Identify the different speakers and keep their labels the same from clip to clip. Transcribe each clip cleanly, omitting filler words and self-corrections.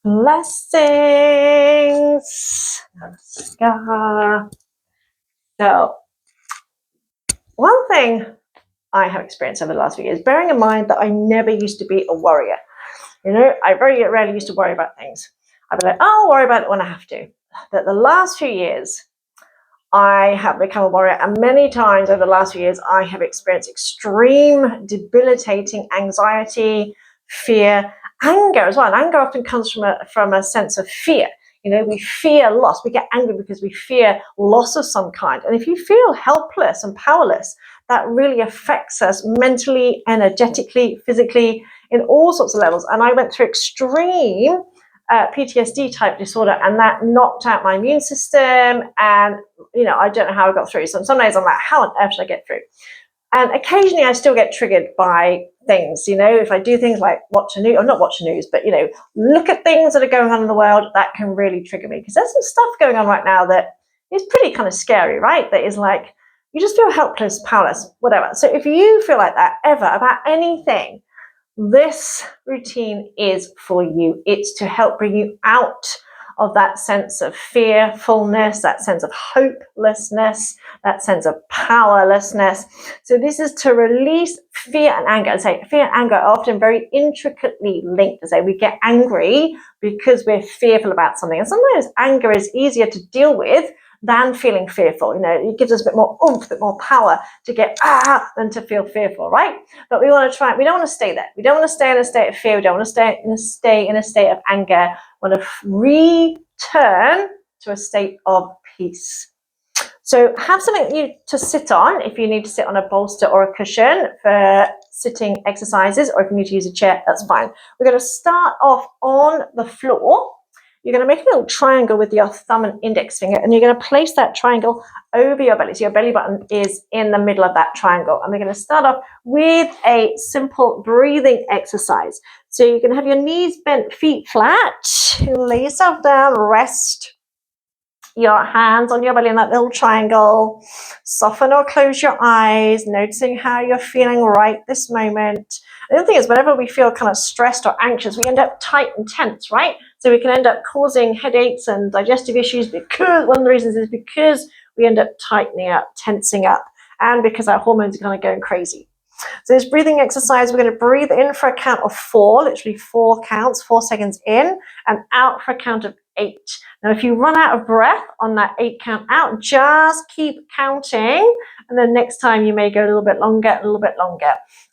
Speaker 1: Blessings. Namaskar. So, one thing I have experienced over the last few years, bearing in mind that I never used to be a worrier. You know, I very rarely used to worry about things. I'd be like, oh, I'll worry about it when I have to. But the last few years, I have become a worrier, and many times over the last few years, I have experienced extreme, debilitating anxiety, fear, anger as well. And anger often comes from a sense of fear. You know, we fear loss. We get angry because we fear loss of some kind. And if you feel helpless and powerless, that really affects us mentally, energetically, physically, in all sorts of levels. And I went through extreme PTSD type disorder, and that knocked out my immune system. And you know, I don't know how I got through. So some days I'm like, how on earth should I get through? And occasionally I still get triggered by things, you know, if I do things like watch the news, or not watch the news, but, you know, look at things that are going on in the world, that can really trigger me. Because there's some stuff going on right now that is pretty kind of scary, right? That is like, you just feel helpless, powerless, whatever. So if you feel like that ever about anything, this routine is for you. It's to help bring you out of that sense of fearfulness, that sense of hopelessness, that sense of powerlessness. So this is to release fear and anger. And say fear and anger are often very intricately linked. To say we get angry because we're fearful about something. And sometimes anger is easier to deal with than feeling fearful. You know, it gives us a bit more oomph, a bit more power to get than to feel fearful, right? But we want to try, we don't want to stay there. We don't want to stay in a state of fear. We don't want to stay in a state of anger. We want to return to a state of peace. So have something to sit on if you need to sit on a bolster or a cushion for sitting exercises, or if you need to use a chair, that's fine. We're going to start off on the floor. You're going to make a little triangle with your thumb and index finger, and you're going to place that triangle over your belly. So your belly button is in the middle of that triangle. And we're going to start off with a simple breathing exercise. So you can have your knees bent, feet flat. Lay yourself down, rest your hands on your belly in that little triangle. Soften or close your eyes, noticing how you're feeling right this moment. The other thing is, whenever we feel kind of stressed or anxious, we end up tight and tense, right? So we can end up causing headaches and digestive issues because one of the reasons is because we end up tightening up, tensing up, and because our hormones are kind of going crazy. So this breathing exercise, we're going to breathe in for a count of 4, literally 4 counts, 4 seconds in, and out for a count of 8. Now, if you run out of breath on that 8 count out, just keep counting, and then next time you may go a little bit longer, a little bit longer.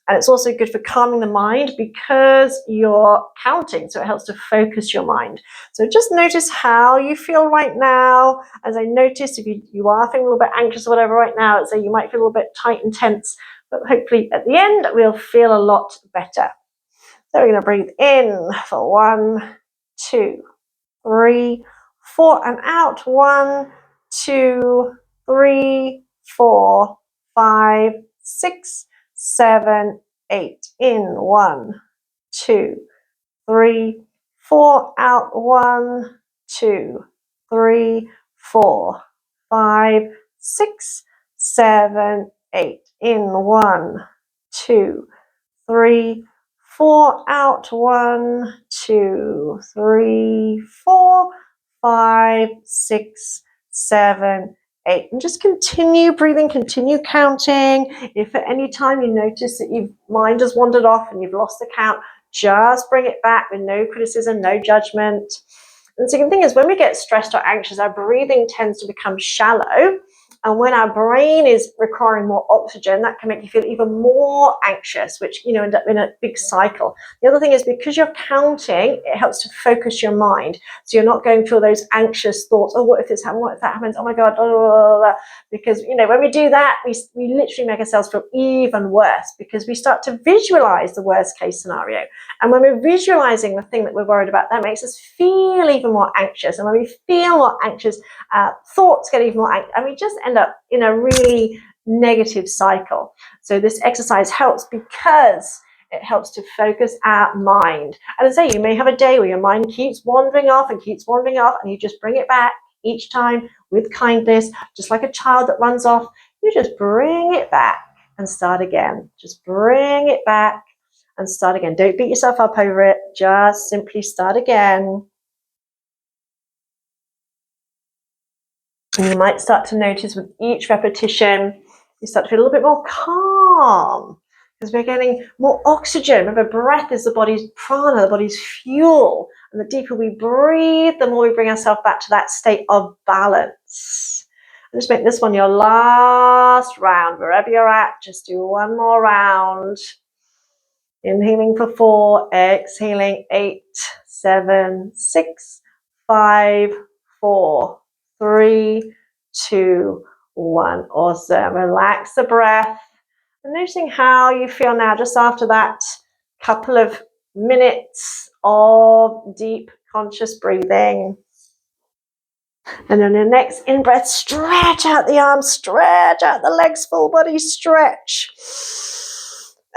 Speaker 1: And it's also good for calming the mind because you're counting, so it helps to focus your mind. So just notice how you feel right now. As I noticed, if you are feeling a little bit anxious or whatever right now, so you might feel a little bit tight and tense, but hopefully at the end, we'll feel a lot better. So we're going to breathe in for 1, 2, 3, 4, and out. 1, 2, 3, 4, 5, 6, 7, 8. In 1, 2, 3, 4. Out. 1, 2, 3, 4, 5, 6, 7, 8. In 1, 2, 3, 4. Out. 1, 2, 3, 4, 5, 6, 7, 8. And just continue breathing, continue counting. If at any time you notice that your mind has wandered off and you've lost the count, just bring it back with no criticism, no judgment. And the second thing is, when we get stressed or anxious, our breathing tends to become shallow. And when our brain is requiring more oxygen, that can make you feel even more anxious, which, you know, end up in a big cycle. The other thing is, because you're counting, it helps to focus your mind. So you're not going through those anxious thoughts. Oh, what if this happens? What if that happens? Oh my God. Blah, blah, blah, blah. Because, you know, when we do that, we literally make ourselves feel even worse because we start to visualize the worst case scenario. And when we're visualizing the thing that we're worried about, that makes us feel even more anxious. And when we feel more anxious, thoughts get even more anxious. And we just end up in a really negative cycle. So this exercise helps because it helps to focus our mind. And as I say, you may have a day where your mind keeps wandering off, and you just bring it back each time with kindness, just like a child that runs off. You just bring it back and start again. Just bring it back and start again. Don't beat yourself up over it. Just simply start again. And you might start to notice with each repetition, you start to feel a little bit more calm because we're getting more oxygen. Remember, breath is the body's prana, the body's fuel. And the deeper we breathe, the more we bring ourselves back to that state of balance. And just make this one your last round. Wherever you're at, just do one more round. Inhaling for 4, exhaling 8, 7, 6, 5, 4, 3, 2, 1. Awesome. Relax the breath. And noticing how you feel now just after that couple of minutes of deep conscious breathing. And on your next in-breath, stretch out the arms, stretch out the legs, full body stretch.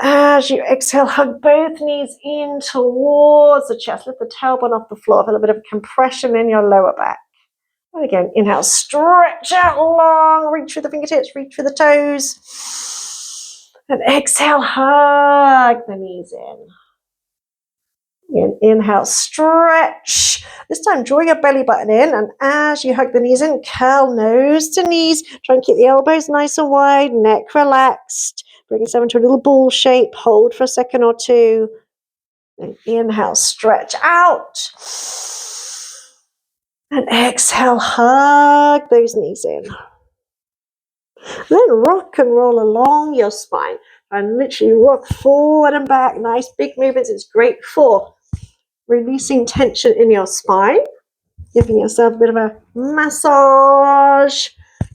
Speaker 1: As you exhale, hug both knees in towards the chest. Lift the tailbone off the floor. Feel a bit of compression in your lower back. And again, inhale, stretch out long. Reach through the fingertips, reach through the toes. And exhale, hug the knees in. Again, inhale, stretch. This time, draw your belly button in. And as you hug the knees in, curl nose to knees. Try and keep the elbows nice and wide, neck relaxed. Bring yourself into a little ball shape. Hold for a second or two. And inhale, stretch out. And exhale, hug those knees in. And then rock and roll along your spine. And literally rock forward and back. Nice big movements. It's great for releasing tension in your spine. Giving yourself a bit of a massage.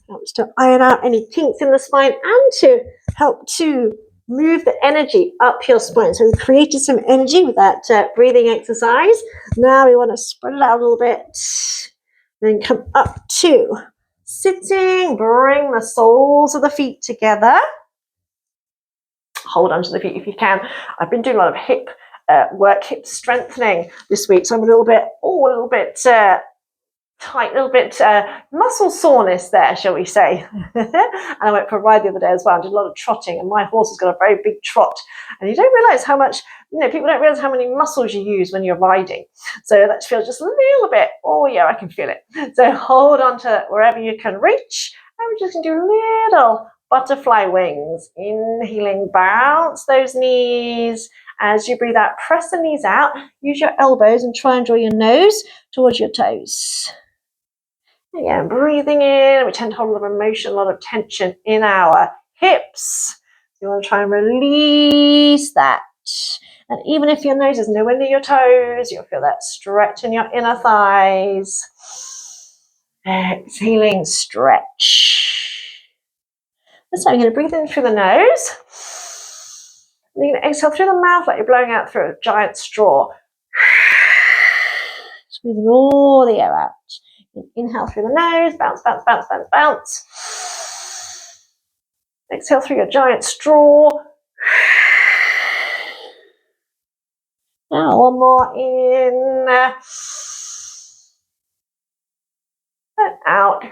Speaker 1: Helps to iron out any kinks in the spine and to help to move the energy up your spine. So we've created some energy with that breathing exercise. Now we want to spread it out a little bit. Then come up to sitting. Bring the soles of the feet together. Hold onto the feet if you can. I've been doing a lot of hip work, hip strengthening this week. So I'm a little bit tight, a little bit muscle soreness there, shall we say. And I went for a ride the other day as well. I did a lot of trotting, and my horse has got a very big trot. And you don't realise how much, people don't realise how many muscles you use when you're riding. So that feels just a little bit, oh yeah, I can feel it. So hold on to wherever you can reach. And we're just going to do little butterfly wings. Inhaling, bounce those knees. As you breathe out, press the knees out. Use your elbows and try and draw your nose towards your toes. Again, breathing in, we tend to hold a lot of emotion, a lot of tension in our hips. You want to try and release that. And even if your nose is nowhere near your toes, you'll feel that stretch in your inner thighs. Exhaling, stretch. This time you're going to breathe in through the nose. And you're going to exhale through the mouth like you're blowing out through a giant straw. Squeezing all the air out. Inhale through the nose, bounce, bounce, bounce, bounce, bounce. Exhale through your giant straw. Now one more in and out.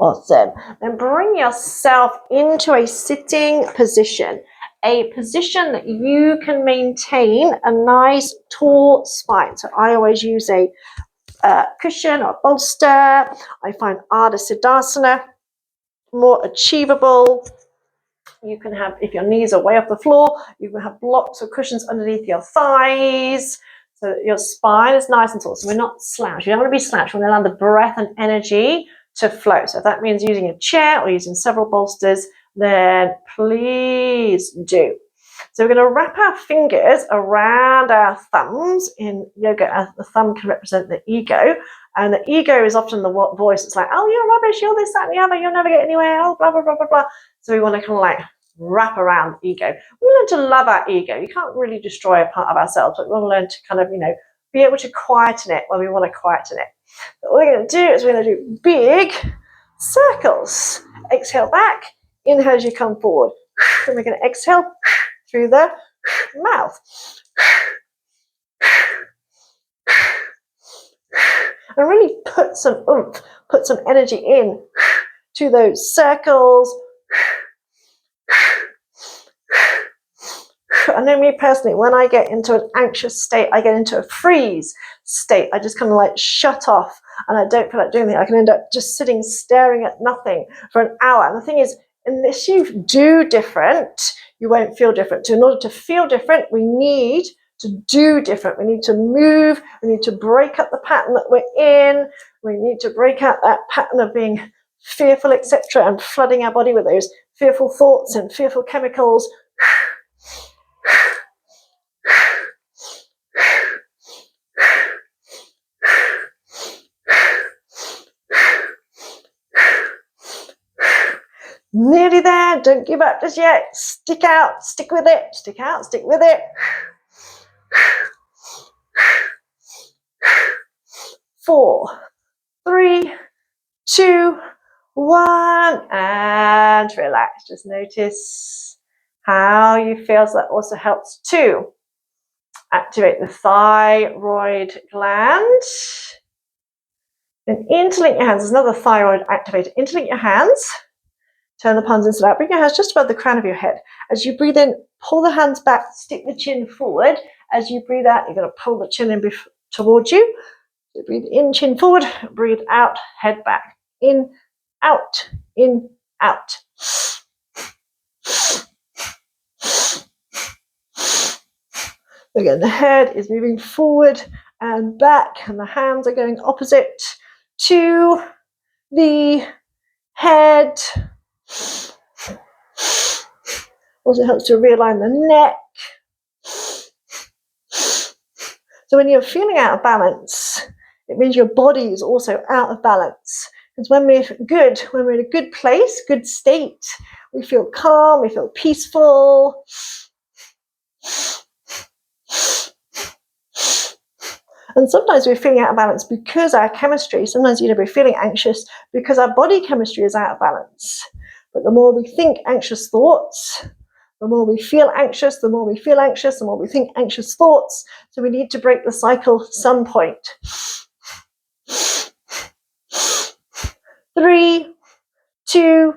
Speaker 1: Awesome. Then bring yourself into a sitting position. A position that you can maintain a nice tall spine. So I always use a cushion or bolster. I find Ardha Siddhasana more achievable. You can have, if your knees are way off the floor, you can have blocks or cushions underneath your thighs so that your spine is nice and tall. So we're not slouched. You don't want to be slouched. We want to allow the breath and energy to flow. So if that means using a chair or using several bolsters, then please do. So we're going to wrap our fingers around our thumbs. In yoga, the thumb can represent the ego. And the ego is often the voice that's like, oh, you're rubbish, you're this, that, and the other, you'll never get anywhere, oh, blah, blah, blah, blah, blah. So we want to kind of like wrap around the ego. We learn to love our ego. You can't really destroy a part of ourselves, but we want to learn to kind of, be able to quieten it when we want to quieten it. But what we're going to do is we're going to do big circles. Exhale back, inhale as you come forward. And we're going to exhale through the mouth. And really put some oomph, put some energy in to those circles. I know me personally, when I get into an anxious state, I get into a freeze state. I just kind of like shut off and I don't feel like doing anything. I can end up just sitting staring at nothing for an hour. And the thing is, unless you do different, you won't feel different. So in order to feel different, we need to do different. We need to move. We need to break up the pattern that we're in. We need to break out that pattern of being fearful, etc., and flooding our body with those fearful thoughts and fearful chemicals. Nearly there. Don't give up just yet. Stick out. Stick with it. Stick out. Stick with it. 4, 3, 2, 1, and relax. Just notice how you feel. So that also helps to activate the thyroid gland. Then interlink your hands. There's another thyroid activator. Interlink your hands. Turn the palms inside out. Bring your hands just above the crown of your head. As you breathe in, pull the hands back, stick the chin forward. As you breathe out, you're going to pull the chin in towards you. So breathe in, chin forward. Breathe out, head back. In, out, in, out. Again, the head is moving forward and back, and the hands are going opposite to the head. Also helps to realign the neck. So when you're feeling out of balance, it means your body is also out of balance. Because when we're good, when we're in a good place, good state, we feel calm, we feel peaceful. And sometimes we're feeling out of balance because our chemistry, sometimes we're feeling anxious because our body chemistry is out of balance. But the more we think anxious thoughts, the more we feel anxious, the more we feel anxious, the more we think anxious thoughts. So we need to break the cycle at some point. 3, 2,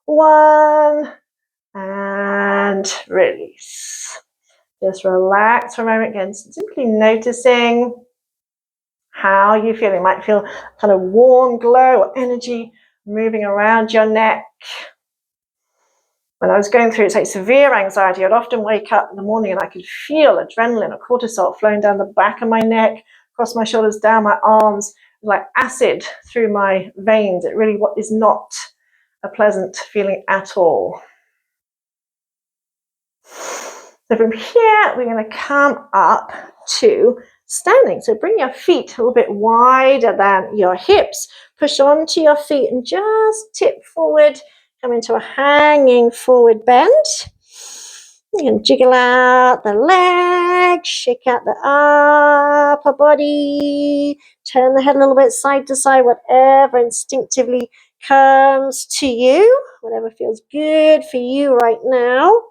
Speaker 1: 1, and release. Just relax for a moment again, simply noticing how you're feeling. You might feel kind of warm glow or energy moving around your neck. When I was going through severe anxiety, I'd often wake up in the morning and I could feel adrenaline or cortisol flowing down the back of my neck, across my shoulders, down my arms, like acid through my veins. It really is not a pleasant feeling at all. So from here, we're going to come up to standing. So bring your feet a little bit wider than your hips. Push onto your feet and just tip forward. Come into a hanging forward bend. You can jiggle out the legs, shake out the upper body, turn the head a little bit side to side, whatever instinctively comes to you, whatever feels good for you right now.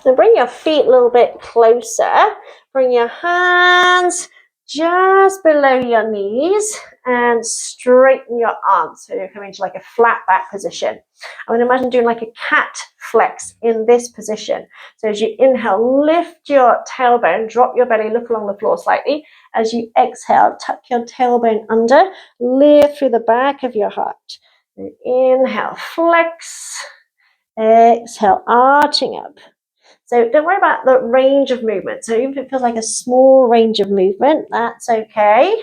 Speaker 1: So bring your feet a little bit closer. Bring your hands just below your knees and straighten your arms. So you're coming to like a flat back position. I would imagine doing like a cat flex in this position. So as you inhale, lift your tailbone, drop your belly, look along the floor slightly. As you exhale, tuck your tailbone under, lift through the back of your heart. And inhale, flex. Exhale, arching up. So don't worry about the range of movement. So even if it feels like a small range of movement, that's okay.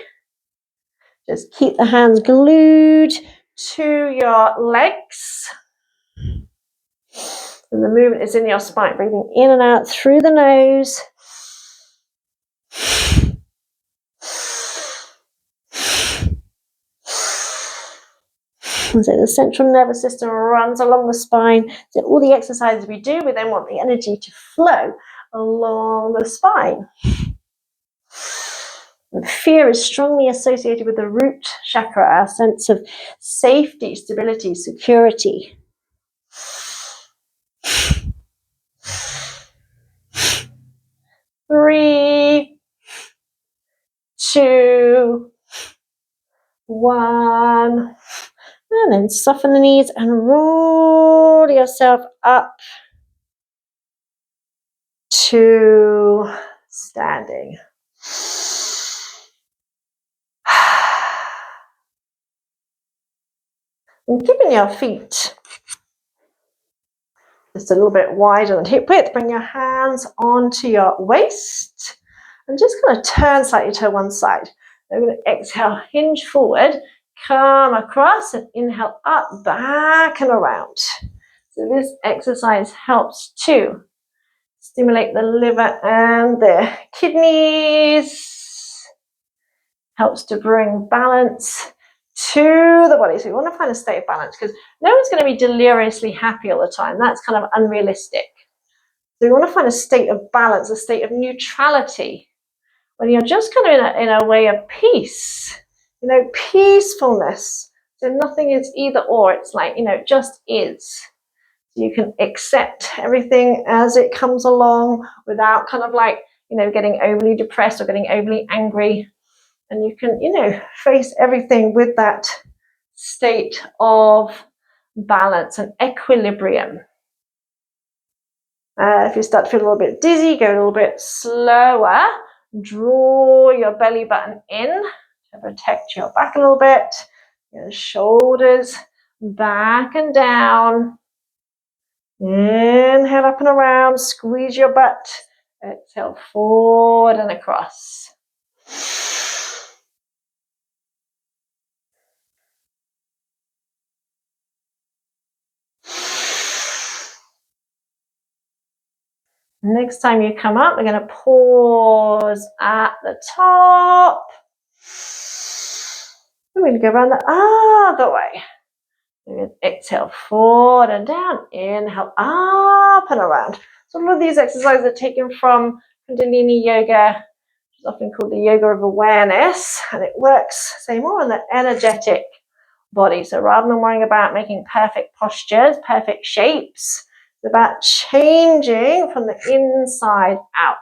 Speaker 1: Just keep the hands glued to your legs. And the movement is in your spine. Breathing in and out through the nose. And so the central nervous system runs along the spine. So all the exercises we do, we then want the energy to flow along the spine. And fear is strongly associated with the root chakra, our sense of safety, stability, security. Three, 2, 1. And then soften the knees and roll yourself up to standing. And keeping your feet just a little bit wider than hip width, bring your hands onto your waist and just kind of turn slightly to one side. Then we're going to exhale, hinge forward, come across and inhale up, back and around. So this exercise helps to stimulate the liver and the kidneys, helps to bring balance to the body. So you want to find a state of balance because no one's going to be deliriously happy all the time. That's kind of unrealistic. So you want to find a state of balance, a state of neutrality, when you're just kind of in a way of peace, peacefulness. So nothing is either or. It's like, it just is. You can accept everything as it comes along without kind of like, getting overly depressed or getting overly angry. And you can, face everything with that state of balance and equilibrium. If you start to feel a little bit dizzy, go a little bit slower. Draw your belly button in to protect your back a little bit. Your shoulders back and down. Inhale up and around. Squeeze your butt. Exhale forward and across. Next time you come up, we're going to pause at the top. We're going to go around the other way. We're going to exhale forward and down. Inhale up and around. So all of these exercises are taken from Kundalini yoga, which is often called the yoga of awareness, and it works, say, more on the energetic body. So rather than worrying about making perfect postures, perfect shapes, it's about changing from the inside out,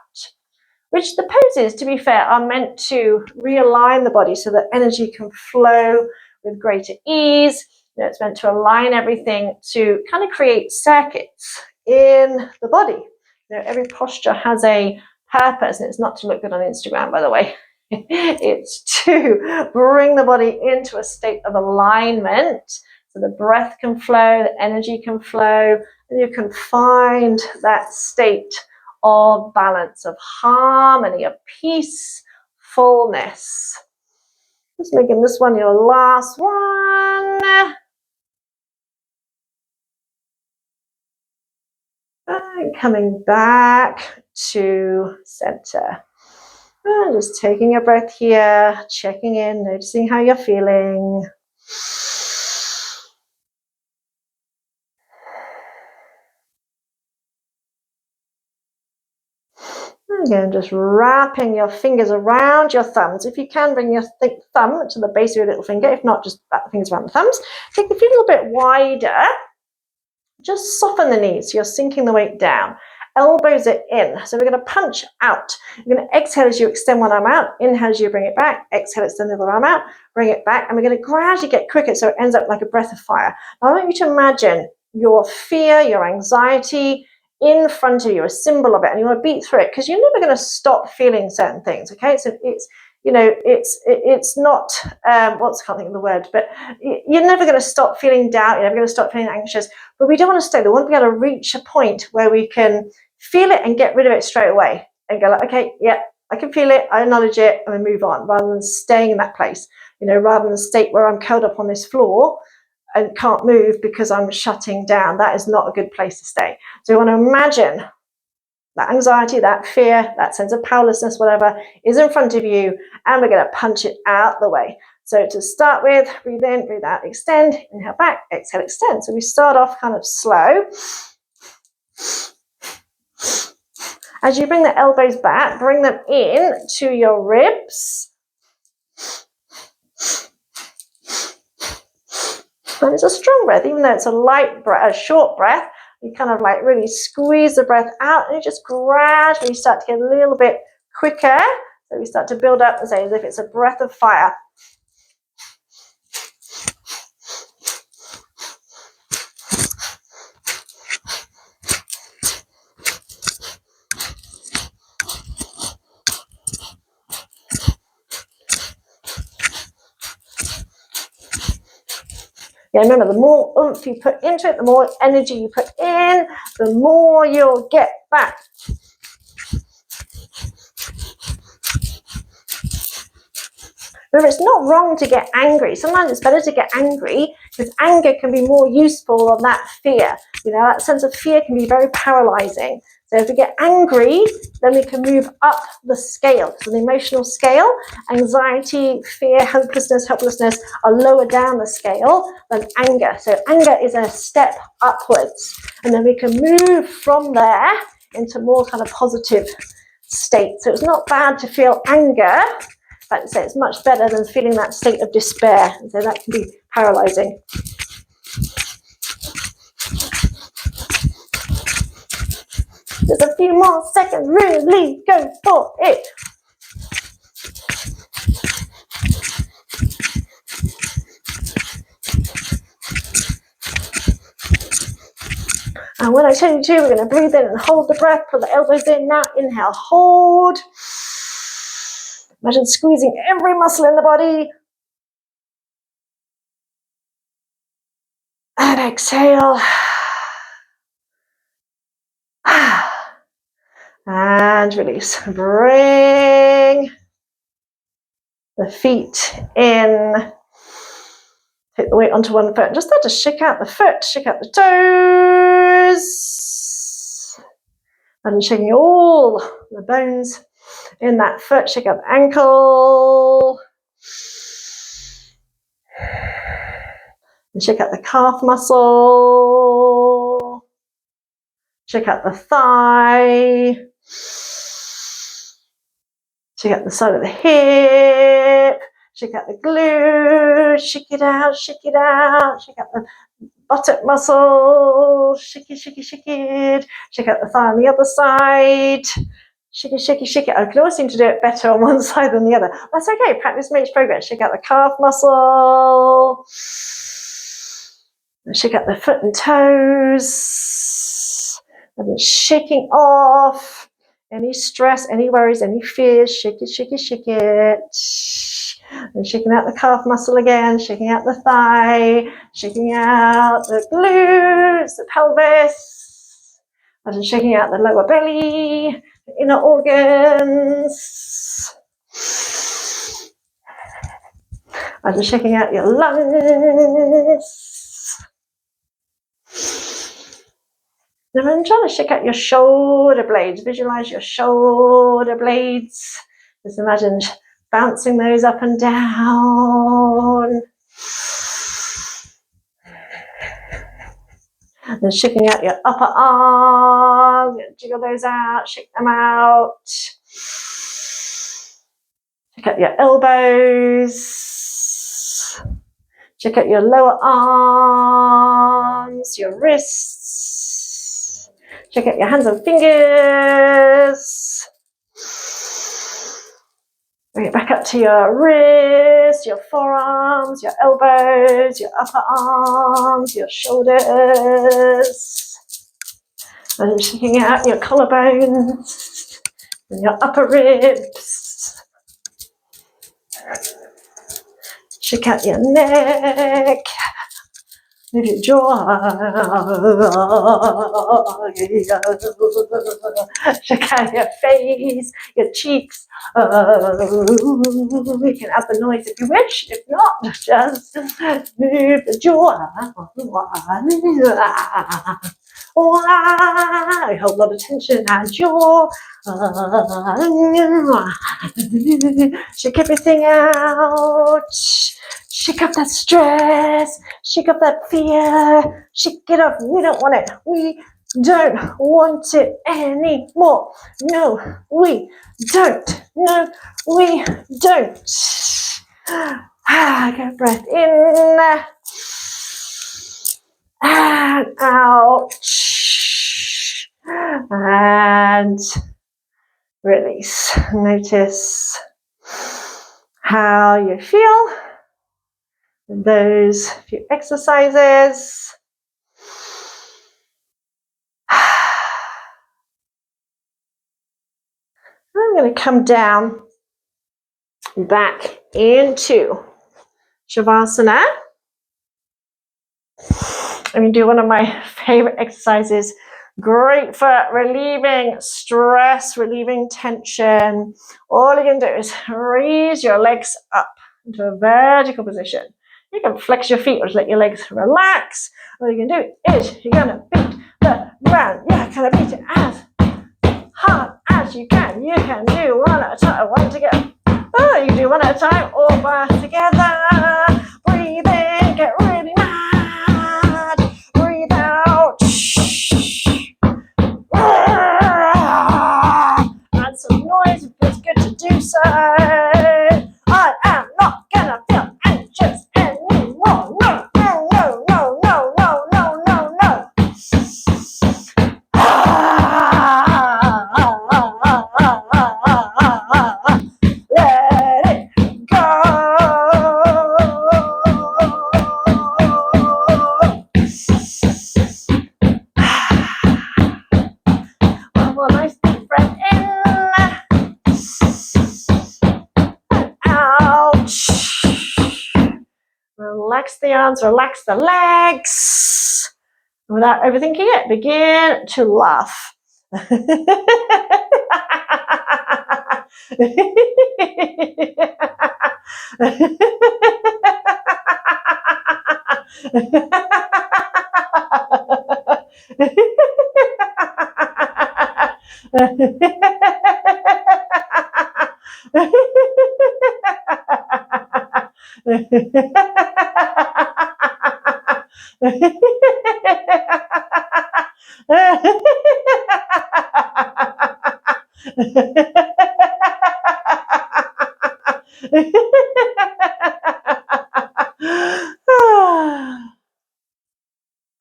Speaker 1: which the poses, to be fair, are meant to realign the body so that energy can flow with greater ease. It's meant to align everything to kind of create circuits in the body. Every posture has a purpose, and it's not to look good on Instagram, by the way. It's to bring the body into a state of alignment so the breath can flow, the energy can flow, and you can find that state of balance, of harmony, of peacefulness. Just making this one your last one. And coming back to center. And just taking a breath here, checking in, noticing how you're feeling. Again, just wrapping your fingers around your thumbs. If you can, bring your thumb to the base of your little finger. If not, just wrap the fingers around the thumbs. Take the feet a little bit wider. Just soften the knees. So you're sinking the weight down. Elbows are in. So we're going to punch out. You're going to exhale as you extend one arm out. Inhale as you bring it back. Exhale, extend the other arm out. Bring it back. And we're going to gradually get quicker so it ends up like a breath of fire. Now, I want you to imagine your fear, your anxiety in front of you, a symbol of it, and you want to beat through it because you're never going to stop feeling certain things. Okay, so it's not I can't think of the word, but you're never going to stop feeling doubt. You're never going to stop feeling anxious. But we don't want to stay there. We want to be able to reach a point where we can feel it and get rid of it straight away and go like, okay, yeah, I can feel it, I acknowledge it, and I move on, rather than staying in that place. Rather than the state where I'm curled up on this floor and can't move because I'm shutting down. That is not a good place to stay. So you want to imagine that anxiety, that fear, that sense of powerlessness, whatever, is in front of you, and we're going to punch it out the way. So to start with, breathe in, breathe out, extend, inhale back, exhale, extend. So we start off kind of slow. As you bring the elbows back, bring them in to your ribs. And it's a strong breath, even though it's a light breath, a short breath. You kind of like really squeeze the breath out, and you just gradually start to get a little bit quicker. So we start to build up, and say, as if it's a breath of fire. Yeah, remember, the more oomph you put into it, the more energy you put in, the more you'll get back. Remember, it's not wrong to get angry. Sometimes it's better to get angry because anger can be more useful than that fear. You know, that sense of fear can be very paralyzing. So if we get angry, then we can move up the scale. So the emotional scale, anxiety, fear, hopelessness, helplessness are lower down the scale than anger. So anger is a step upwards. And then we can move from there into more kind of positive state. So it's not bad to feel anger. I'd say it's much better than feeling that state of despair. And so that can be paralyzing. Just a few more seconds, really go for it. And when I tell you to, we're going to breathe in and hold the breath, pull the elbows in. Now inhale, hold. Imagine squeezing every muscle in the body. And exhale. And release. Bring the feet in. Take the weight onto one foot. Just start to shake out the foot, shake out the toes. And shaking all the bones in that foot. Shake out the ankle. And shake out the calf muscle. Shake out the thigh. Shake out the side of the hip. Shake out the glute. Shake it out, shake it out. Shake out the buttock muscle. Shake it, shake it, shake it. Shake out the thigh on the other side. Shake it, shake it, shake it. I can always seem to do it better on one side than the other. That's okay. Practice makes progress. Shake out the calf muscle. And shake out the foot and toes. And then shaking off any stress, any worries, any fears. Shake it, shake it, shake it. And shaking out the calf muscle again, shaking out the thigh, shaking out the glutes, the pelvis, and then shaking out the lower belly, the inner organs. And then shaking out your lungs. Then I'm trying to shake out your shoulder blades. Visualize your shoulder blades. Just imagine bouncing those up and down. And then shaking out your upper arms. Jiggle those out, shake them out. Check out your elbows. Check out your lower arms, your wrists. Check out your hands and fingers. Bring it back up to your wrists, your forearms, your elbows, your upper arms, your shoulders. And shaking out your collarbones and your upper ribs. Shake out your neck. Move your jaw. Shake out your face, your cheeks. You can add the noise if you wish. If not, just move the jaw. I hold a lot of tension and jaw. Shake everything out. Shake up that stress. Shake up that fear. Shake it up. We don't want it. We don't want it anymore. No, we don't. No, we don't. Get a breath in and out. And release. Notice how you feel in those few exercises. I'm going to come down back into Shavasana. I'm going to do one of my favorite exercises. Great for relieving stress, relieving tension. All you're going to do is raise your legs up into a vertical position. You can flex your feet or just let your legs relax. What you're going to do is you're going to beat the ground. You're going to beat it as hard as you can. You can do one at a time, one together. Oh, you can do one at a time or one together. Breathe in, get really mad. Breathe out. Add some noise if it's good to do so. I am not gonna feel anxious anymore. No, no, no, no, no, no, no, no, no. Let it go. One more nice deep breath in. Out. Relax the arms, relax the legs. Without overthinking it, begin to laugh.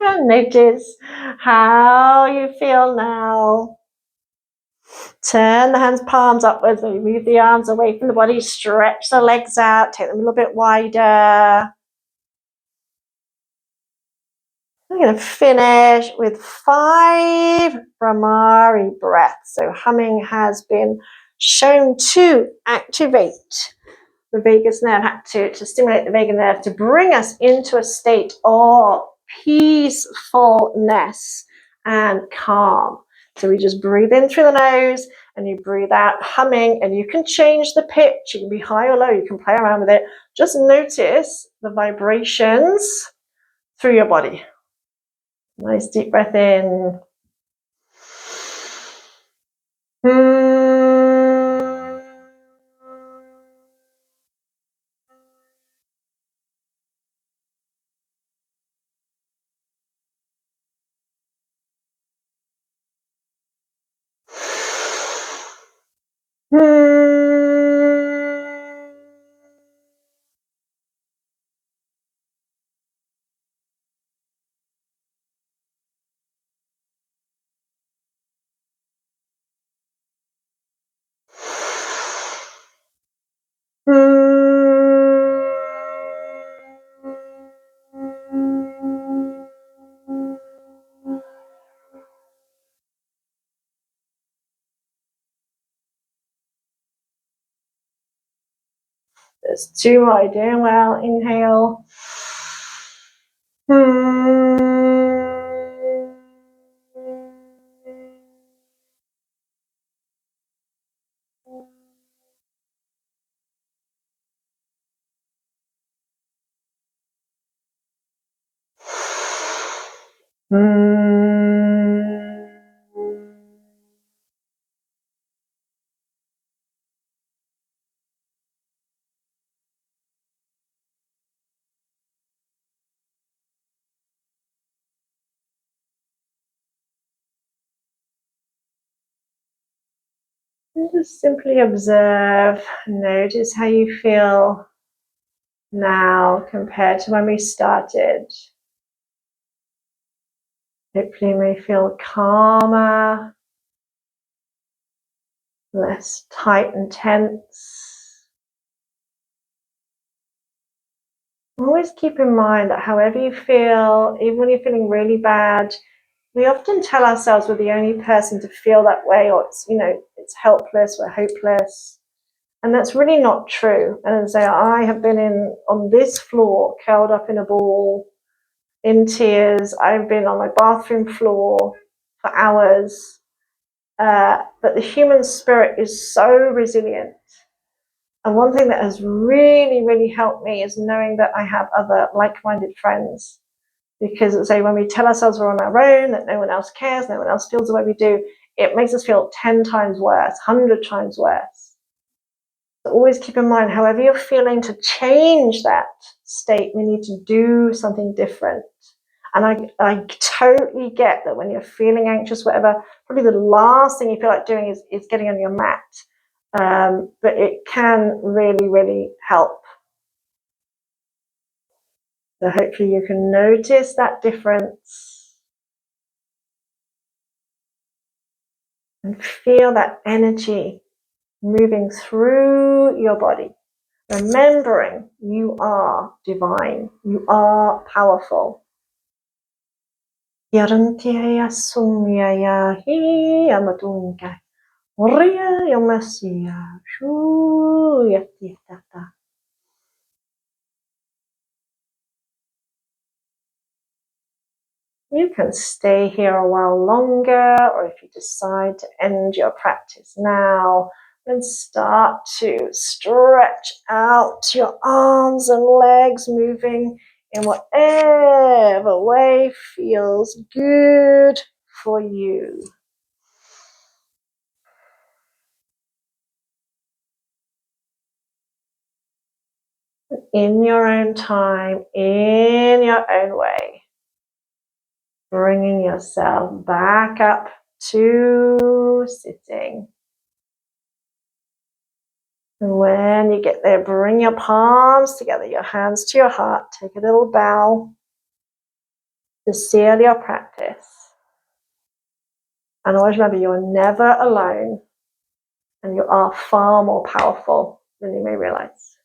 Speaker 1: And notice how you feel now. Turn the hands, palms upwards, maybe move the arms away from the body, stretch the legs out, take them a little bit wider. We're going to finish with 5 Brahmari breaths. So humming has been shown to activate the vagus nerve, to stimulate the vagus nerve, to bring us into a state of peacefulness and calm. So we just breathe in through the nose and you breathe out humming, and you can change the pitch. You can be high or low. You can play around with it. Just notice the vibrations through your body. Nice deep breath in. There's 2 more. Doing well. Inhale. And just simply observe, notice how you feel now compared to when we started. Hopefully you may feel calmer, less tight and tense. Always keep in mind that however you feel, even when you're feeling really bad, we often tell ourselves we're the only person to feel that way, or it's helpless, we're hopeless. And that's really not true. And as I say, I have been on this floor, curled up in a ball, in tears. I've been on my bathroom floor for hours. But the human spirit is so resilient. And one thing that has really, really helped me is knowing that I have other like-minded friends. Because it's like when we tell ourselves we're on our own, that no one else cares, no one else feels the way we do, it makes us feel 10 times worse, 100 times worse. So always keep in mind, however you're feeling, to change that state, we need to do something different. And I totally get that when you're feeling anxious, whatever, probably the last thing you feel like doing is getting on your mat. But it can really, really help. So hopefully you can notice that difference and feel that energy moving through your body. Remembering you are divine, you are powerful. Yarantia sumya hi amatunga. Ria yamasia shu yatitata. You can stay here a while longer, or if you decide to end your practice now, then start to stretch out your arms and legs, moving in whatever way feels good for you. In your own time, in your own way, bringing yourself back up to sitting. And when you get there, bring your palms together, your hands to your heart, take a little bow to seal your practice. And always remember, you're never alone, and you are far more powerful than you may realize.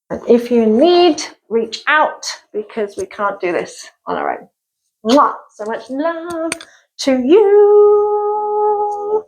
Speaker 1: And if you need, reach out, because we can't do this on our own. Mwah! So much love to you.